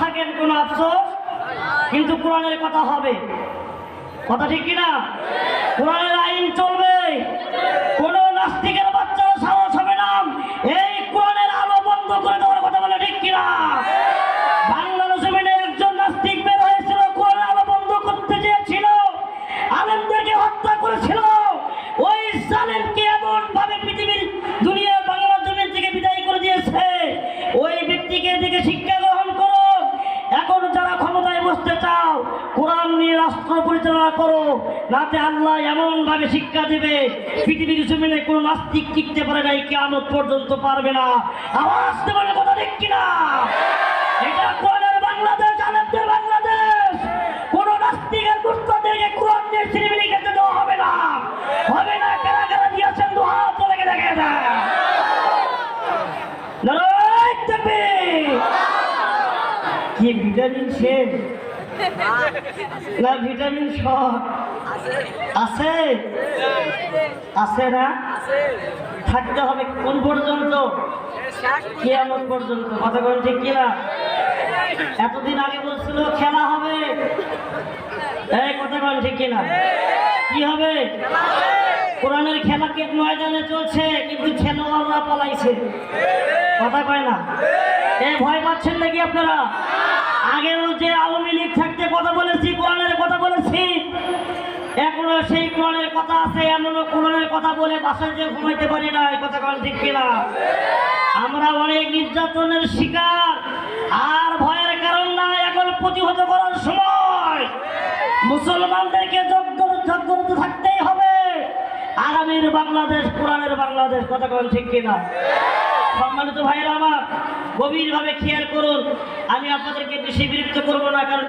থাকেন কোনো আফসোস, কিন্তু কোরআনের কথা হবে। কথা ঠিক কিনা? কোরআনের আইন চলবে, কোনো নাস্তিকের বাচ্চারা সাহস হবে না এই কোরআনের আলো বন্ধ করে দেওয়ার কথা বলে, ঠিক কিনা? বাংলার জমিনে একজন নাস্তিক বের হয়েছিল, কোরআনের আলো বন্ধ করতে চেয়েছিল, আলেমদেরকে হত্যা করেছিল। ওই জালেমকে এমন ভাবে পৃথিবীর দুনিয়ার বাংলা জমিন থেকে বিদায় করে দিয়েছে। ওই ব্যক্তিকে দেখে শিক্ষা গ্রহণ করো। এখন যারা ক্ষমতায় বসতে চাও, কোরআন নিয়ে রাষ্ট্র পরিচালনা করো, নাতে আল্লাহ এমন ভাবে শিক্ষা দেবে পৃথিবীর জমিনে কোনো নাস্তিক টিকতে পারে নাই, কিয়ামত পর্যন্ত পারবে না। আওয়াজ দেবেন, কথা ঠিক কিনা? এটা কোরআনের বাংলাদেশ, আলেমদের বাংলাদেশ। কোন নাস্তিকের দুষ্টদেরকে কোরআন নিয়ে সিনেমিনি খেতে দেওয়া হবে না, হবে না। কারা কারা দিয়েছেন দু হাত তুলে দেখে দেয়। নারায়ে তাকবীর। কি ভিটামিন শেষ না ভিটামিন শর্ট আছে? আছে না? থাকতে হবে কোন পর্যন্ত? কিয়ামত পর্যন্ত। কথা বলেন ঠিক কিনা? এতদিন আগে বলছিল খেলা হবে, এই কথা বলেন ঠিক কিনা? কি হবে? কোরআনের খেলা কে ময়দানে চলছে, কিন্তু খেলোয়াড়রা পালাইছে। কথা কয় না? এই ভয় পাচ্ছেন নাকি আপনারা? আগেও যে আওয়ামী লীগ থাকতে কথা বলেছি, কোরআনের কথা বলেছি, এখনো সেই কোরআনের কথা আছে। এমনও কোরআনের কথা বলে বাসায় যে ঘুমাইতে পারি না। এই কথা বলেন ঠিক কিনা? আমরা অনেক নির্যাতনের শিকার, আর ভয়ের কারণ না, এখন প্রতিহত করার সময়। মুসলমানদেরকে যোগ্য থাকতেই হবে। আগামীর বাংলাদেশ কোরআনের বাংলাদেশ। কথা বলেন ঠিক কিনা? সম্মানিত ভাইরা আমার, গভীরভাবে খেয়াল করুন। আমি আপনাদেরকে বেশি বিরক্ত করবো না, কারণ